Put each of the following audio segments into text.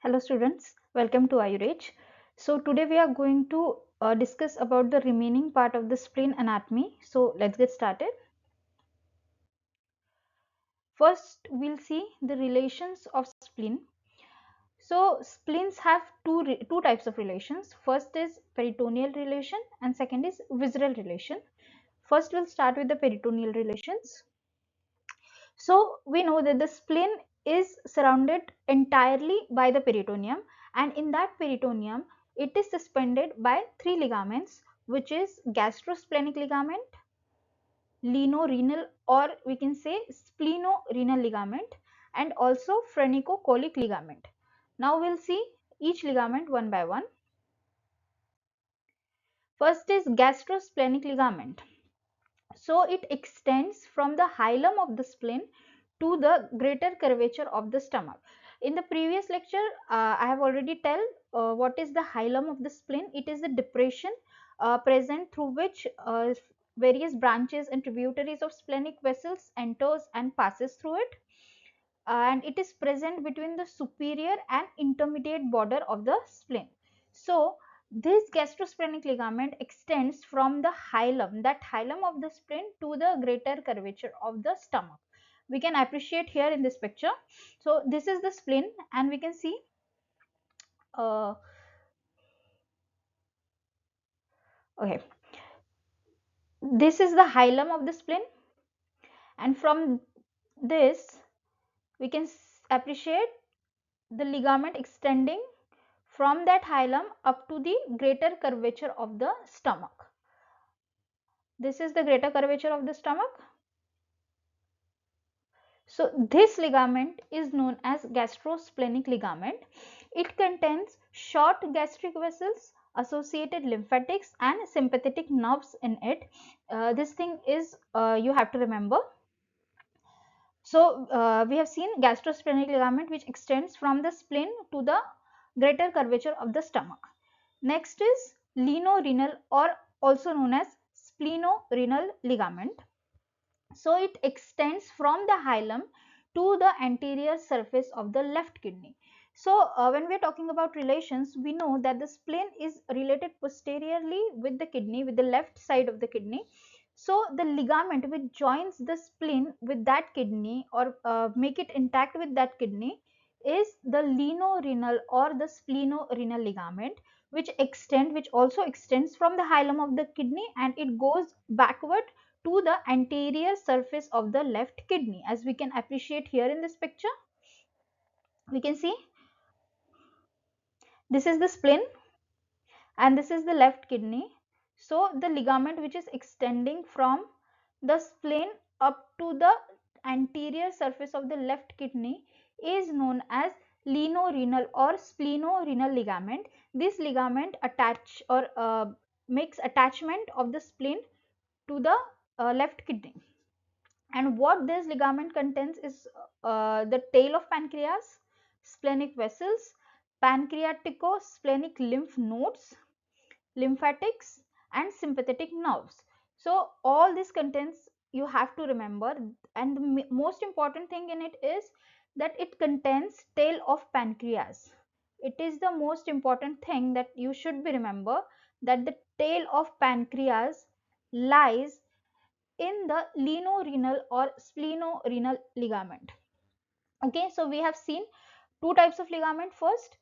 Hello students, welcome to IURH. So today we are going to discuss about the remaining part of the spleen anatomy. So let's get started. First we'll see the relations of spleen. So spleens have two types of relations. First is peritoneal relation and second is visceral relation. First we'll start with the peritoneal relations. So we know that the spleen is surrounded entirely by the peritoneum, and in that peritoneum it is suspended by three ligaments, which is gastrosplenic ligament, linorenal, or we can say splenorenal ligament, and also phrenicocholic ligament. Now we'll see each ligament one by one. First is gastrosplenic ligament. So it extends from the hilum of the spleen to the greater curvature of the stomach. In the previous lecture, I have already tell what is the hilum of the spleen. It is the depression present through which various branches and tributaries of splenic vessels enters and passes through it. And it is present between the superior and intermediate border of the spleen. So this gastrosplenic ligament extends from the hilum, that hilum of the spleen, to the greater curvature of the stomach. We can appreciate here in this picture. So this is the spleen, and we can see uh, okay, this is the hilum of the spleen, and from this we can appreciate the ligament extending from that hilum up to the greater curvature of the stomach. This is the greater curvature of the stomach. So this ligament is known as gastrosplenic ligament. It contains short gastric vessels, associated lymphatics and sympathetic nerves in it. This thing is you have to remember. So we have seen gastrosplenic ligament which extends from the spleen to the greater curvature of the stomach. Next is linorenal, or also known as splenorenal ligament. So it extends from the hilum to the anterior surface of the left kidney. So when we are talking about relations, we know that the spleen is related posteriorly with the kidney, with the left side of the kidney. So the ligament which joins the spleen with that kidney, or make it intact with that kidney, is the linorenal or the splenorenal ligament, which also extends from the hilum of the kidney, and it goes backward to the anterior surface of the left kidney, as we can appreciate here in this picture. We can see this is the spleen and this is the left kidney. So the ligament which is extending from the spleen up to the anterior surface of the left kidney is known as linorenal or splenorenal ligament. This ligament makes attachment of the spleen to the left kidney. And what this ligament contains is the tail of pancreas, splenic vessels, pancreatico-splenic lymph nodes, lymphatics, and sympathetic nerves. So all this contains, you have to remember, and the most important thing in it is that it contains tail of pancreas. It is the most important thing that you should be remember, that the tail of pancreas lies in the linorenal or splenorenal ligament. Okay, so we have seen two types of ligament. First,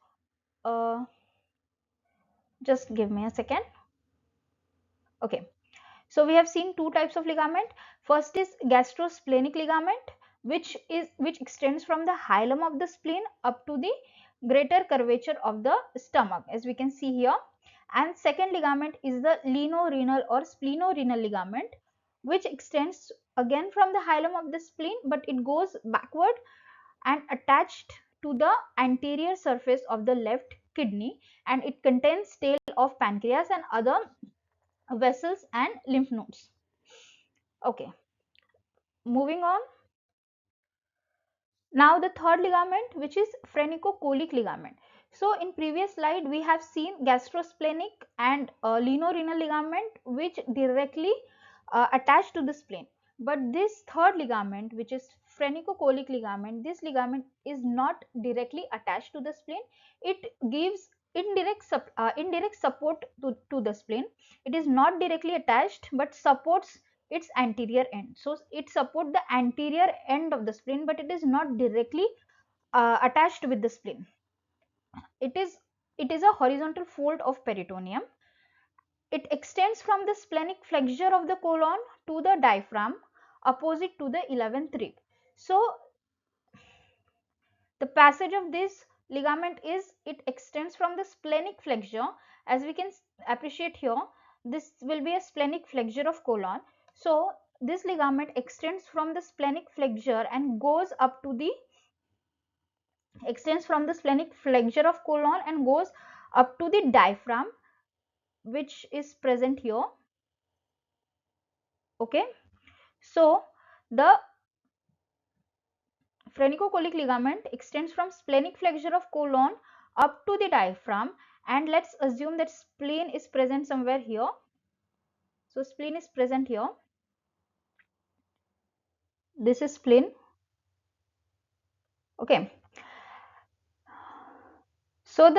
just give me a second. Okay, so we have seen two types of ligament. First is gastrosplenic ligament, which extends from the hilum of the spleen up to the greater curvature of the stomach, as we can see here. And second ligament is the linorenal or splenorenal ligament, which extends again from the hilum of the spleen, but it goes backward and attached to the anterior surface of the left kidney, and it contains tail of pancreas and other vessels and lymph nodes. Okay, moving on. Now the third ligament, which is phrenicocholic ligament. So in previous slide we have seen gastrosplenic and linorenal ligament which directly attach to the spleen. But this third ligament, which is phrenicocholic ligament, this ligament is not directly attached to the spleen. It gives indirect support to the spleen. It is not directly attached but supports its anterior end. So it supports the anterior end of the spleen, but it is not directly attached with the spleen. It is a horizontal fold of peritoneum. It extends from the splenic flexure of the colon to the diaphragm opposite to the 11th rib. So the passage of this ligament is, it extends from the splenic flexure, as we can appreciate here. This will be a splenic flexure of colon. So this ligament extends from the splenic flexure and goes up to the splenic flexure of colon and goes up to the diaphragm, which is present here. Okay, so the phrenicocholic ligament extends from splenic flexure of colon up to the diaphragm, and let's assume that spleen is present somewhere here. So spleen is present here. This is spleen. Okay. So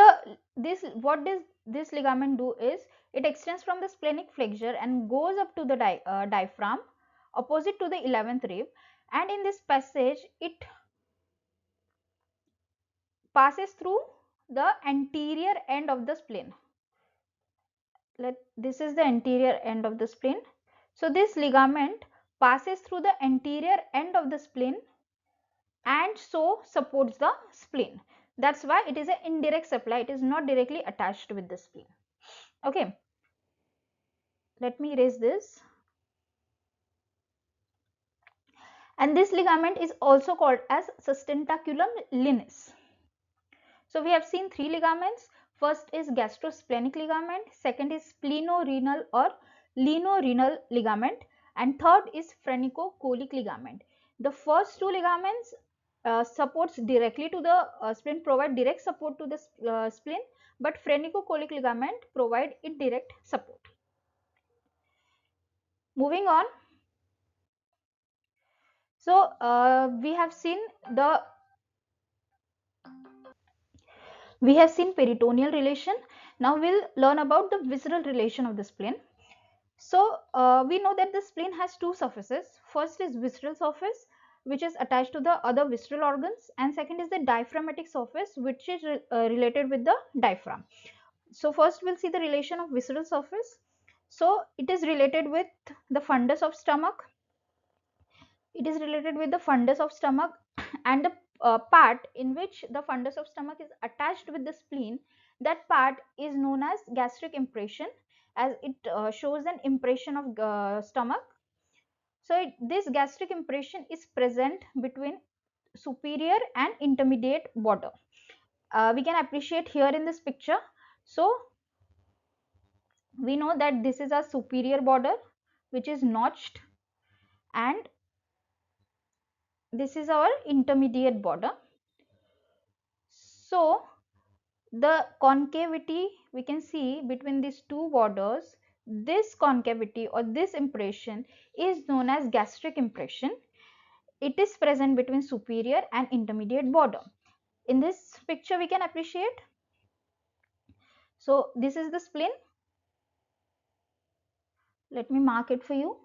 what does this ligament do is, it extends from the splenic flexure and goes up to the diaphragm opposite to the 11th rib, and in this passage it passes through the anterior end of the spleen. This is the anterior end of the spleen. So this ligament passes through the anterior end of the spleen and so supports the spleen. That's why it is an indirect supply. It is not directly attached with the spleen. Okay, let me erase this. And this ligament is also called as sustentaculum linis. So we have seen three ligaments. First is gastrosplenic ligament, second is splenorenal or linorenal ligament, and third is phrenicocholic ligament. The first two ligaments supports directly to the spleen, provide direct support to the spleen, but phrenicocholic ligament provide indirect support. Moving on. So we have seen peritoneal relation. Now we'll learn about the visceral relation of the spleen. So we know that the spleen has two surfaces. First is visceral surface, which is attached to the other visceral organs, and second is the diaphragmatic surface, which is related with the diaphragm. So first we'll see the relation of visceral surface. So it is related with the fundus of stomach. It is related with the fundus of stomach, and the part in which the fundus of stomach is attached with the spleen, that part is known as gastric impression, as it shows an impression of stomach. So this gastric impression is present between superior and intermediate border. We can appreciate here in this picture. So we know that this is a superior border which is notched, and this is our intermediate border. So the concavity we can see between these two borders, this concavity or this impression is known as gastric impression. It is present between superior and intermediate border. In this picture we can appreciate. So this is the spleen. Let me mark it for you.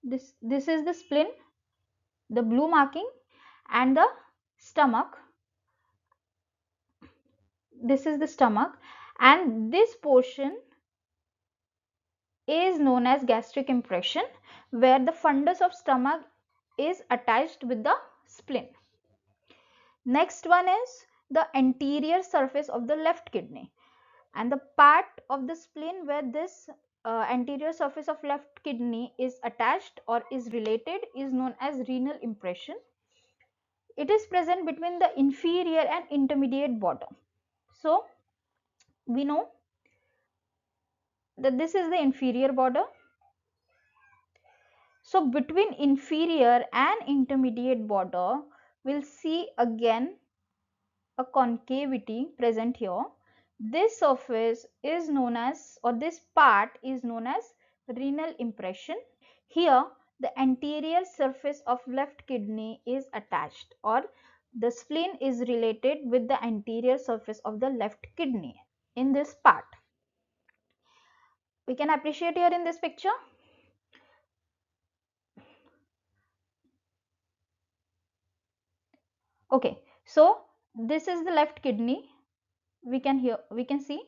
This is the spleen, the blue marking, and the stomach. This is the stomach, and this portion is known as gastric impression, where the fundus of stomach is attached with the spleen. Next one is the anterior surface of the left kidney, and the part of the spleen where this anterior surface of left kidney is attached or is related is known as renal impression. It is present between the inferior and intermediate border. So we know that this is the inferior border. So between inferior and intermediate border, we'll see again a concavity present here. This surface is known as, or this part is known as renal impression. Here the anterior surface of left kidney is attached, or the spleen is related with the anterior surface of the left kidney in this part. We can appreciate here in this picture. Okay, so this is the left kidney. We can see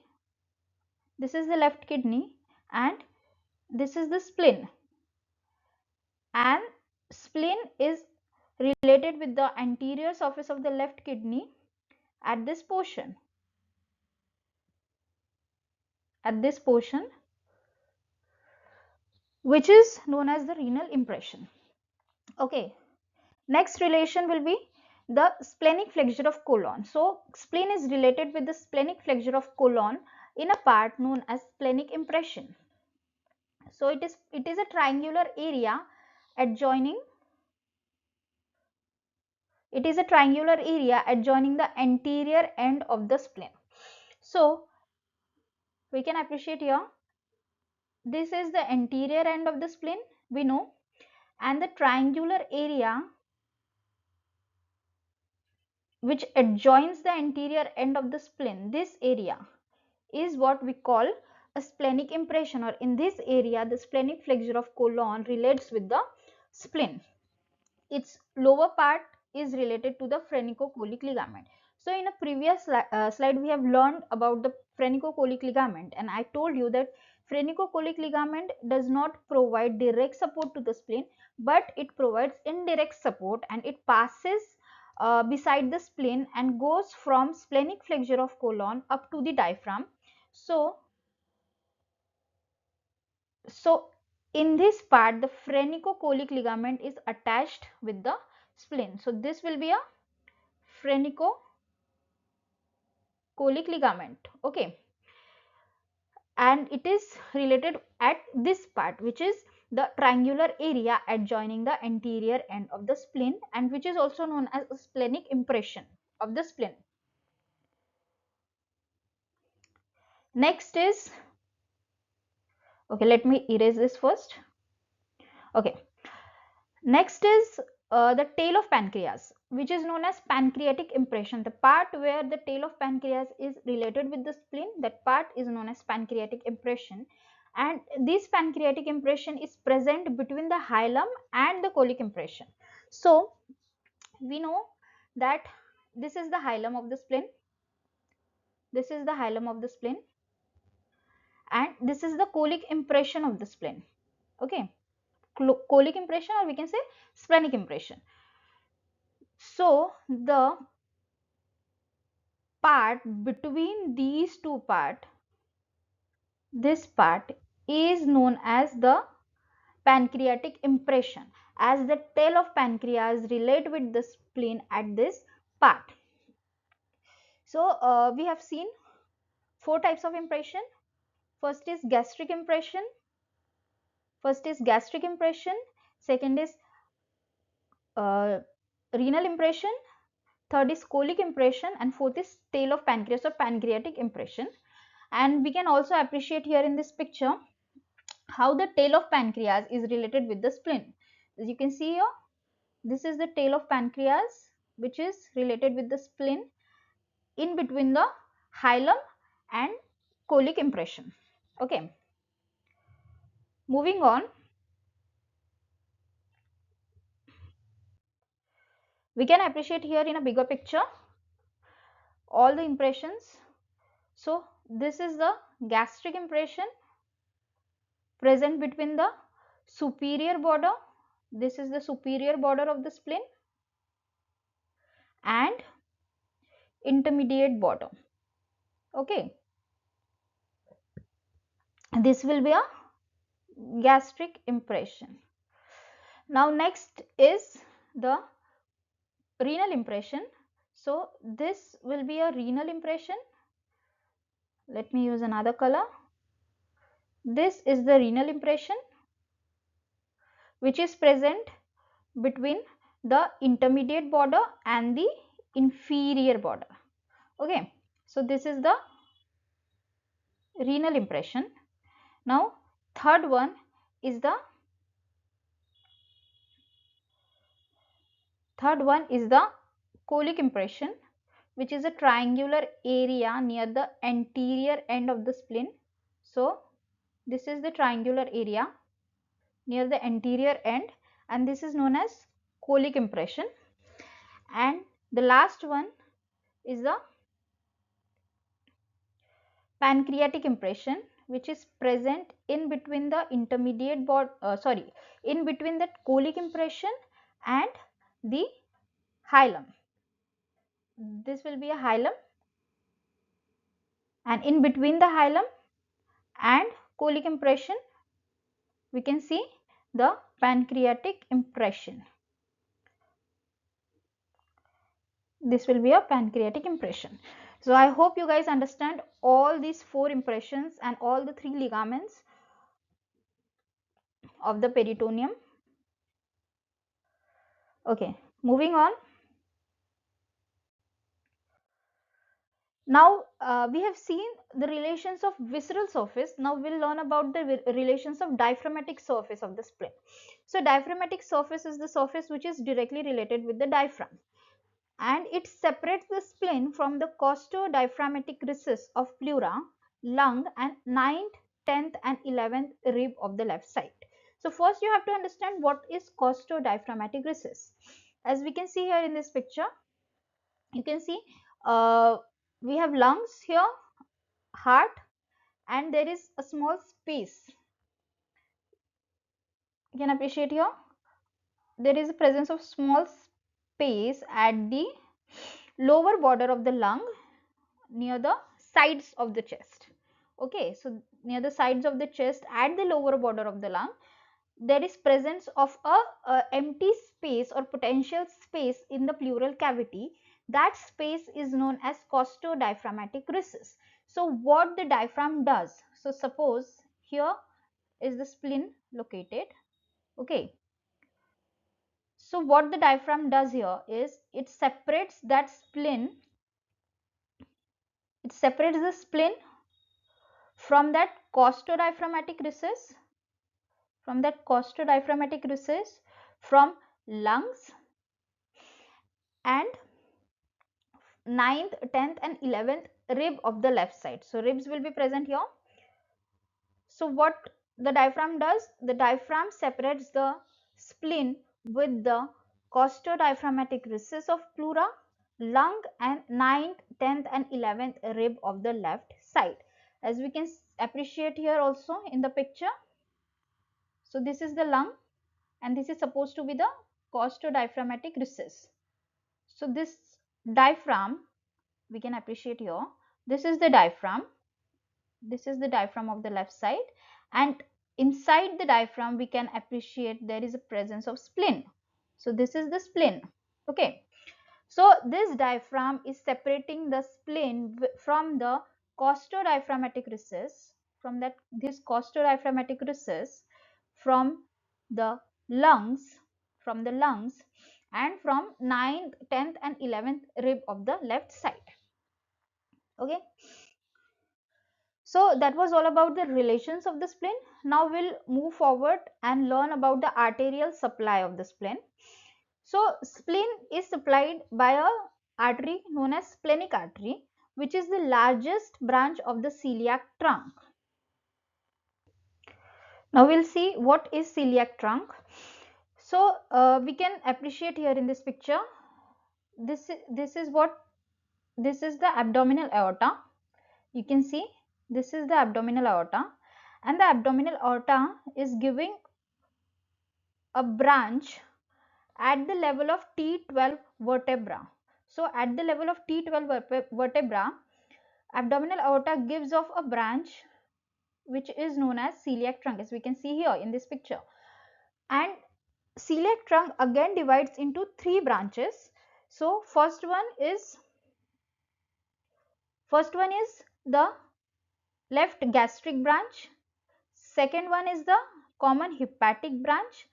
this is the left kidney, and this is the spleen, and spleen is related with the anterior surface of the left kidney at this portion, which is known as the renal impression. Okay, next relation will be the splenic flexure of colon. So spleen is related with the splenic flexure of colon in a part known as splenic impression. So it is a triangular area adjoining the anterior end of the spleen. So we can appreciate here, this is the anterior end of the spleen, we know, and the triangular area which adjoins the anterior end of the spleen, this area is what we call a splenic impression, or in this area the splenic flexure of colon relates with the spleen. Its lower part is related to the phrenicocholic ligament. So in a previous slide we have learned about the phrenicocholic ligament, and I told you that phrenicocholic ligament does not provide direct support to the spleen, but it provides indirect support, and it passes beside the spleen and goes from splenic flexure of colon up to the diaphragm. So in this part the phrenicocholic ligament is attached with the spleen. So this will be a phrenicocholic ligament. Okay, and it is related at this part, which is the triangular area adjoining the anterior end of the spleen, and which is also known as a splenic impression of the spleen. Next is, okay, let me erase this first. Okay, next is the tail of pancreas, which is known as pancreatic impression. The part where the tail of pancreas is related with the spleen, that part is known as pancreatic impression, and this pancreatic impression is present between the hilum and the colic impression. So we know that this is the hilum of the spleen, this is the hilum of the spleen, and this is the colic impression of the spleen. Okay, colic impression, or we can say splenic impression. So the part between these two parts, this part is known as the pancreatic impression, as the tail of pancreas relate with the spleen at this part. So we have seen four types of impression. First is gastric impression, second is renal impression, third is colic impression, and fourth is tail of pancreas or pancreatic impression. And we can also appreciate here in this picture how the tail of pancreas is related with the spleen. As you can see here, this is the tail of pancreas which is related with the spleen in between the hilum and colic impression. Okay, moving on, we can appreciate here in a bigger picture all the impressions. So this is the gastric impression present between the superior border, this is the superior border of the spleen, and intermediate border. Okay, this will be a gastric impression. Now next is the renal impression. So this will be a renal impression. Let me use another color. This is the renal impression which is present between the intermediate border and the inferior border. Okay, so this is the renal impression. Now third one is the Third one is the colic impression, which is a triangular area near the anterior end of the spleen. So this is the triangular area near the anterior end, and this is known as colic impression. And the last one is the pancreatic impression, which is present in between the in between the colic impression and the hilum. This will be a hilum, and in between the hilum and colic impression we can see the pancreatic impression. This will be a pancreatic impression. So I hope you guys understand all these 4 impressions and all the 3 ligaments of the peritoneum. Okay, moving on. Now we have seen the relations of visceral surface. Now we'll learn about the relations of diaphragmatic surface of the spleen. So diaphragmatic surface is the surface which is directly related with the diaphragm, and it separates the spleen from the costodiaphragmatic recess of pleura, lung, and 9th, 10th and 11th rib of the left side. So first you have to understand what is costodiaphragmatic recess. As we can see here in this picture, you can see we have lungs here, heart, and there is a small space. You can appreciate here, there is a presence of small space at the lower border of the lung near the sides of the chest. Okay, so near the sides of the chest at the lower border of the lung, there is presence of a empty space or potential space in the pleural cavity. That space is known as costodiaphragmatic recess. So what the diaphragm does, so suppose here is the spleen located. Okay, so what the diaphragm does here is it separates that spleen, it separates the spleen from that costodiaphragmatic recess, from lungs and 9th, 10th and 11th rib of the left side. So ribs will be present here. So what the diaphragm does, the diaphragm separates the spleen with the costodiaphragmatic recess of pleura, lung and 9th, 10th and 11th rib of the left side. As we can appreciate here also in the picture. So this is the lung and this is supposed to be the costodiaphragmatic recess. So this diaphragm we can appreciate here. This is the diaphragm. This is the diaphragm of the left side, and inside the diaphragm we can appreciate there is a presence of spleen. So this is the spleen. Okay. So this diaphragm is separating the spleen from the costodiaphragmatic recess, from this costodiaphragmatic recess, from the lungs, and from 9th, 10th and 11th rib of the left side. Okay, so that was all about the relations of the spleen. Now we'll move forward and learn about the arterial supply of the spleen. So spleen is supplied by a artery known as splenic artery, which is the largest branch of the celiac trunk. Now we'll see what is celiac trunk. So we can appreciate here in this picture, this is the abdominal aorta. You can see this is the abdominal aorta, and the abdominal aorta is giving a branch at the level of T12 vertebra. So at the level of T12 vertebra, abdominal aorta gives off a branch which is known as celiac trunk, as we can see here in this picture. And celiac trunk again divides into 3 branches. So first one is the left gastric branch, second one is the common hepatic branch,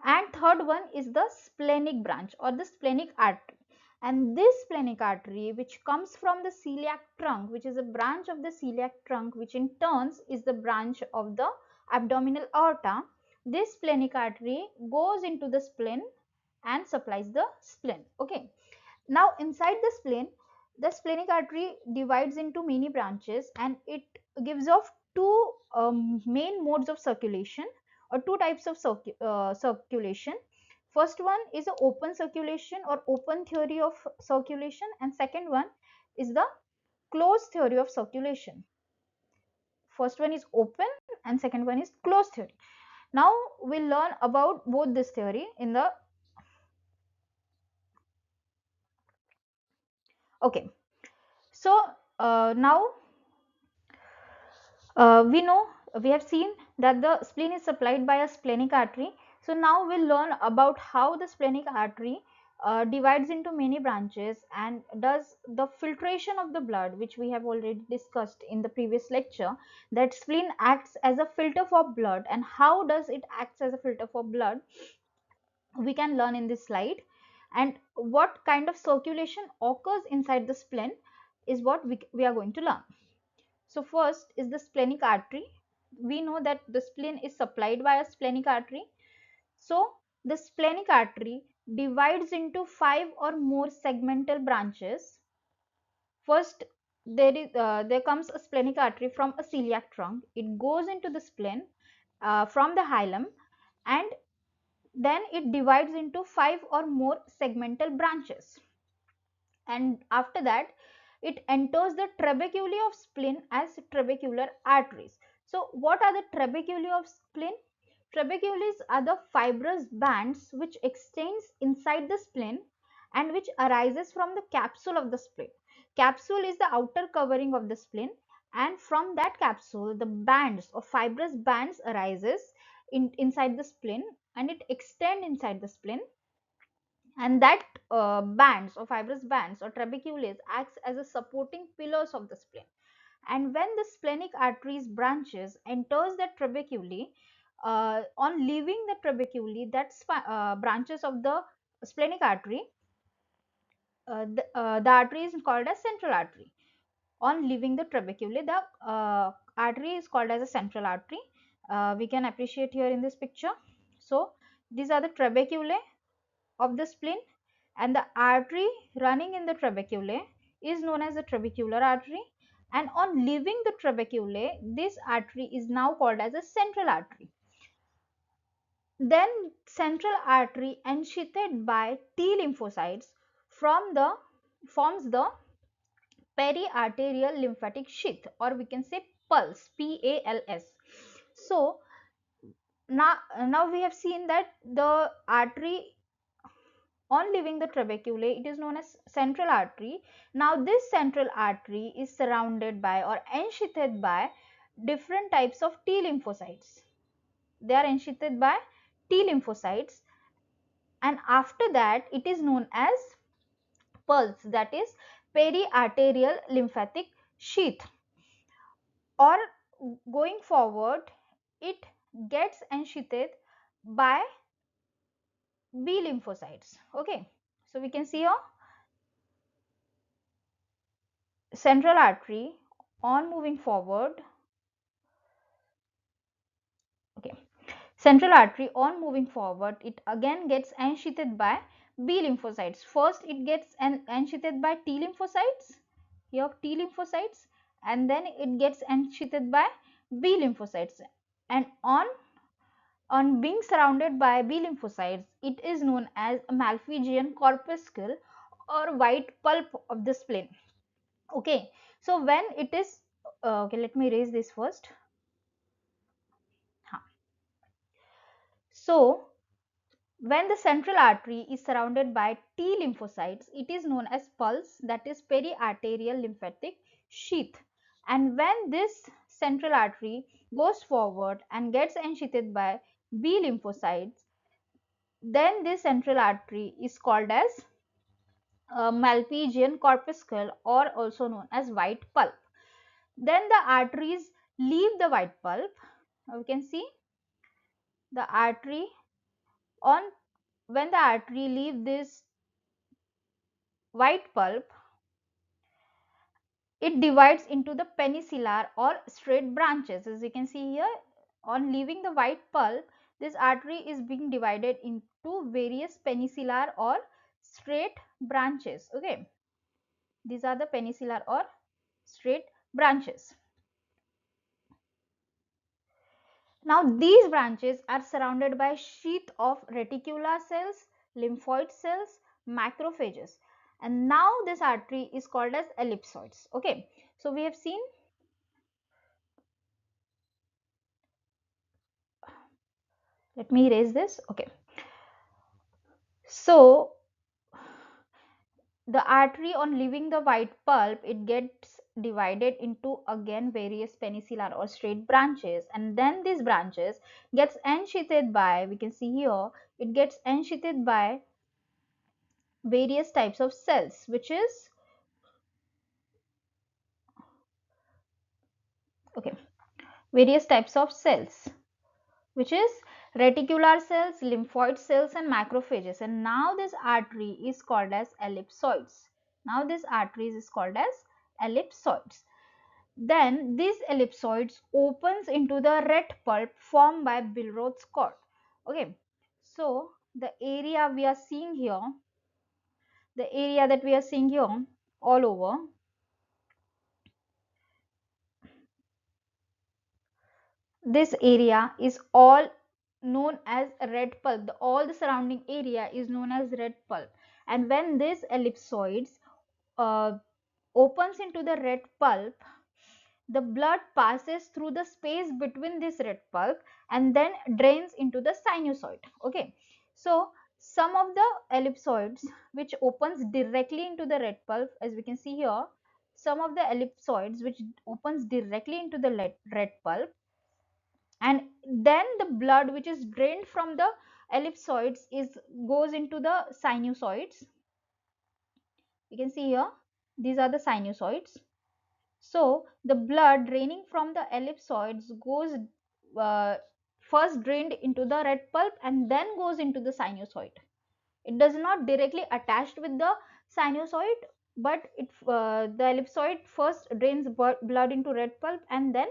and third one is the splenic branch or the splenic artery. And this splenic artery, which comes from the celiac trunk, which is a branch of the celiac trunk, which in turns is the branch of the abdominal aorta, this splenic artery goes into the spleen and supplies the spleen. Okay. Now inside the spleen, the splenic artery divides into many branches, and it gives off two main modes of circulation, or two types of circulation. First one is a open circulation or open theory of circulation, and second one is the closed theory of circulation. First one is open and second one is closed theory. Now we'll learn about both this theory in the okay. So now we know, we have seen that the spleen is supplied by a splenic artery. So now we'll learn about how the splenic artery divides into many branches and does the filtration of the blood, which we have already discussed in the previous lecture, that spleen acts as a filter for blood. And how does it acts as a filter for blood, we can learn in this slide. And what kind of circulation occurs inside the spleen is what we are going to learn. So first is the splenic artery. We know that the spleen is supplied by a splenic artery. So the splenic artery divides into 5 or more segmental branches. First, there comes a splenic artery from a celiac trunk. It goes into the spleen from the hilum, and then it divides into 5 or more segmental branches. And after that, it enters the trabeculae of spleen as trabecular arteries. So what are the trabeculae of spleen? Trabeculae are the fibrous bands which extends inside the spleen and which arises from the capsule of the spleen. Capsule is the outer covering of the spleen, and from that capsule the bands or fibrous bands arises inside the spleen, and it extend inside the spleen, and that bands or fibrous bands or trabeculae acts as a supporting pillars of the spleen. And when the splenic arteries branches enters the trabeculae, on leaving the trabeculae, that branches of the splenic artery, the artery is called as central artery. On leaving the trabeculae, the artery is called as a central artery. We can appreciate here in this picture. So these are the trabeculae of the spleen, and the artery running in the trabeculae is known as the trabecular artery. And on leaving the trabeculae, this artery is now called as a central artery. Then central artery enchyted by T lymphocytes forms the periarterial lymphatic sheath, or we can say pulse, PALS. So now we have seen that the artery on leaving the trabeculae, it is known as central artery. Now this central artery is surrounded by or enchythed by different types of T lymphocytes. They are enchythed by T lymphocytes, and after that it is known as pulse, that is periarterial lymphatic sheath. Or going forward, it gets enchythed by B lymphocytes. Okay, so we can see here central artery on moving forward. Okay, central artery on moving forward, it again gets enchythed by B lymphocytes. First it gets enchythed by T lymphocytes, here T lymphocytes, and then it gets enchythed by B lymphocytes, and on being surrounded by B lymphocytes, it is known as a Malpighian corpuscle or white pulp of the spleen. Okay, so when it is okay, let me erase this first. So when the central artery is surrounded by T lymphocytes, it is known as pulse, that is periarterial lymphatic sheath. And when this central artery goes forward and gets enchythed by B lymphocytes, then this central artery is called as Malpighian corpuscle, or also known as white pulp. Then the arteries leave the white pulp. Now we can see the artery on when the artery leave this white pulp, it divides into the penicillar or straight branches. As you can see here, on leaving the white pulp, this artery is being divided into to various peninsular or straight branches. Okay, these are the peninsular or straight branches. Now these branches are surrounded by sheath of reticular cells, lymphoid cells, macrophages, and now this artery is called as ellipsoids. Okay, so we have seen, let me erase this. Okay, so the artery, on leaving the white pulp, it gets divided into again various peninsular or straight branches, and then these branches gets ensheathed by, we can see here, it gets ensheathed by various types of cells, which is, okay, various types of cells, which is reticular cells, lymphoid cells, and macrophages. And now this artery is called as ellipsoids. Now this artery is called as ellipsoids. Then these ellipsoids opens into the red pulp formed by Billroth's cord. Okay, so the area we are seeing here, the area that we are seeing here all over, this area is all known as red pulp. All the surrounding area is known as red pulp. And when this ellipsoids uh, opens into the red pulp, the blood passes through the space between this red pulp and then drains into the sinusoid. Okay, so some of the ellipsoids which opens directly into the red pulp, as we can see here, some of the ellipsoids which opens directly into the red pulp, and then the blood which is drained from the ellipsoids is goes into the sinusoids. You can see here, these are the sinusoids. So the blood draining from the ellipsoids goes first drained into the red pulp and then goes into the sinusoid. It does not directly attached with the sinusoid, but the ellipsoid first drains blood into red pulp and then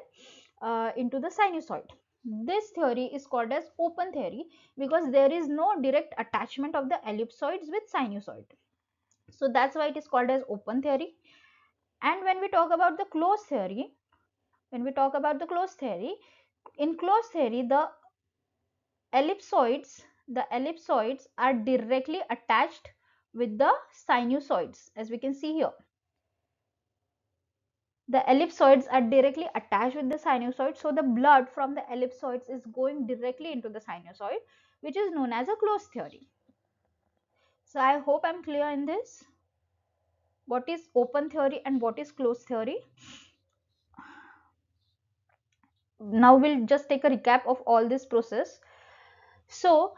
into the sinusoid. This theory is called as open theory because there is no direct attachment of the ellipsoids with sinusoid. So that's why it is called as open theory. And when we talk about the closed theory, in closed theory, the ellipsoids are directly attached with the sinusoids, as we can see here. The ellipsoids are directly attached with the sinusoid, so the blood from the ellipsoids is going directly into the sinusoid, which is known as a closed theory. So I hope I'm clear in this. What is open theory and what is closed theory? Now we'll just take a recap of all this process. So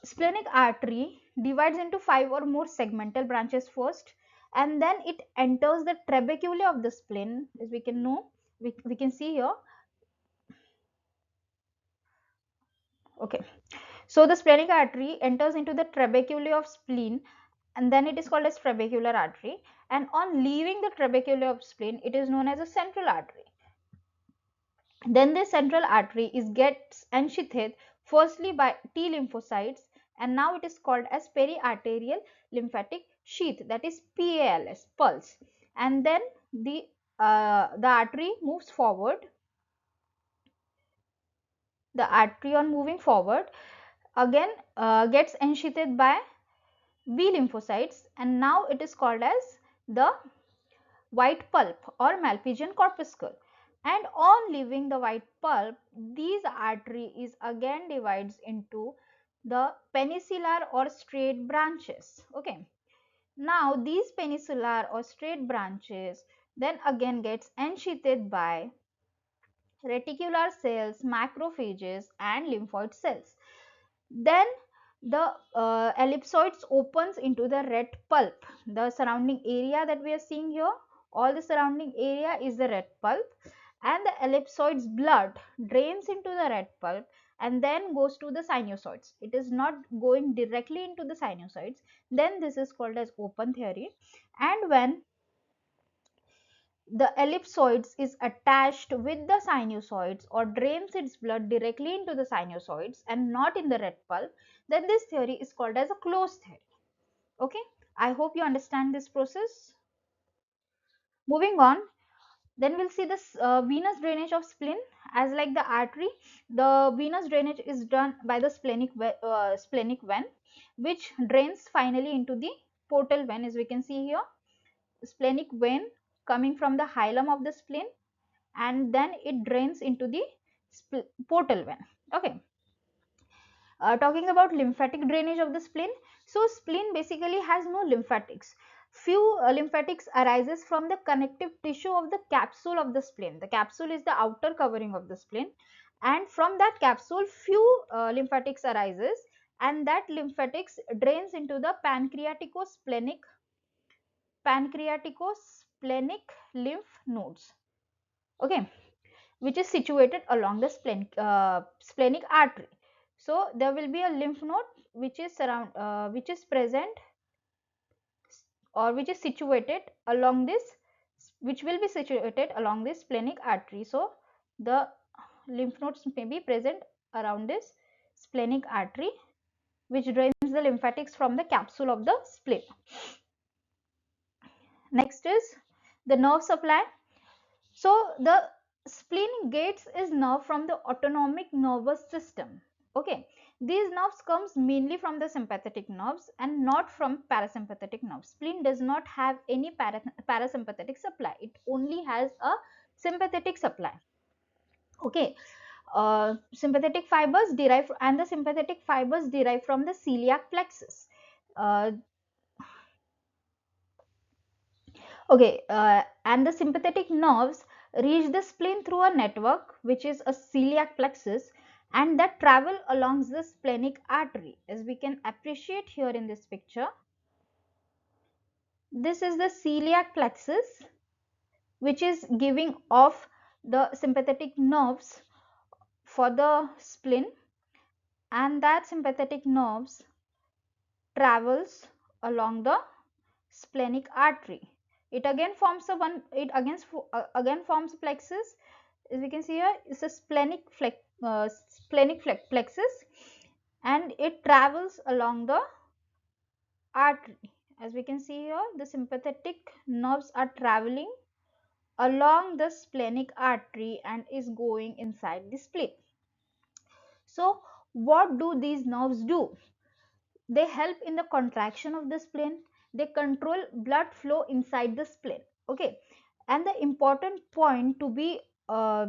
splenic artery divides into 5 or more segmental branches first, and then it enters the trabeculae of the spleen, as we can know, we can see here. Okay, so the splenic artery enters into the trabeculae of spleen, and then it is called as trabecular artery, and on leaving the trabeculae of spleen, it is known as a central artery. Then the central artery gets ensheathed firstly by T lymphocytes, and now it is called as periarterial lymphatic sheath, that is PALS, pulse. And then the artery moves forward. The artery on moving forward again gets ensheathed by B lymphocytes, and now it is called as the white pulp or Malpighian corpuscle. And on leaving the white pulp, these artery is again divides into the peninsular or straight branches. Okay, now these peninsular or straight branches then again gets ensheathed by reticular cells, macrophages, and lymphoid cells. Then the ellipsoids opens into the red pulp. The surrounding area that we are seeing here, all the surrounding area is the red pulp, and the ellipsoids blood drains into the red pulp and then goes to the sinusoids. It is not going directly into the sinusoids. Then this is called as open theory. And when the ellipsoids is attached with the sinusoids or drains its blood directly into the sinusoids and not in the red pulp, then this theory is called as a closed theory. Okay, I hope you understand this process. Moving on, then we'll see this venous drainage of spleen. As like the artery, the venous drainage is done by the splenic vein, which drains finally into the portal vein, as we can see here. Splenic vein coming from the hilum of the spleen, and then it drains into the portal vein. Okay. Talking about lymphatic drainage of the spleen, so spleen basically has no lymphatics. Few lymphatics arises from the connective tissue of the capsule of the spleen. The capsule is the outer covering of the spleen, and from that capsule few lymphatics arises, and that lymphatics drains into the pancreatico-splenic lymph nodes, okay, which is situated along the splenic artery. So there will be a lymph node which is present or which is situated along this, which will be situated along this splenic artery. So the lymph nodes may be present around this splenic artery, which drains the lymphatics from the capsule of the spleen. Next is the nerve supply. So the spleen gets its nerve from the autonomic nervous system. Okay, these nerves comes mainly from the sympathetic nerves and not from parasympathetic nerves. Spleen does not have any parasympathetic supply. It only has a sympathetic supply. Okay, sympathetic fibers derive and the sympathetic fibers derive from the celiac plexus. Uh, Okay, and the sympathetic nerves reach the spleen through a network which is a celiac plexus, and that travel along the splenic artery, as we can appreciate here in this picture. This is the celiac plexus which is giving off the sympathetic nerves for the spleen, and that sympathetic nerves travels along the splenic artery. It again forms a one. It again forms a plexus. As we can see here, it's a splenic plexus, and it travels along the artery. As we can see here, the sympathetic nerves are traveling along the splenic artery and is going inside the spleen. So, what do these nerves do? They help in the contraction of the spleen. They control blood flow inside the spleen. Okay, and the important point to be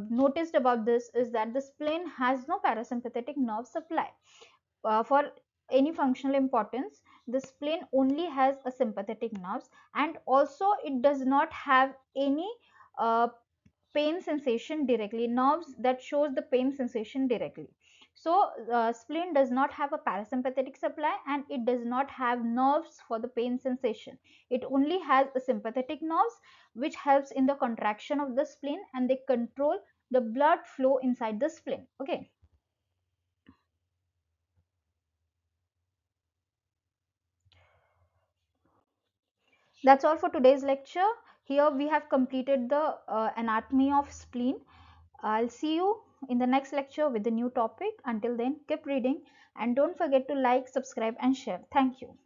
noticed about this is that the spleen has no parasympathetic nerve supply. For any functional importance, the spleen only has a sympathetic nerves, and also it does not have any uh, pain sensation directly, nerves that shows the pain sensation directly. So spleen does not have a parasympathetic supply, and it does not have nerves for the pain sensation. It only has a sympathetic nerves which helps in the contraction of the spleen, and they control the blood flow inside the spleen. Okay, that's all for today's lecture. Here we have completed the anatomy of spleen. I'll see you in the next lecture with a new topic. Until then, keep reading and don't forget to like, subscribe and share. Thank you.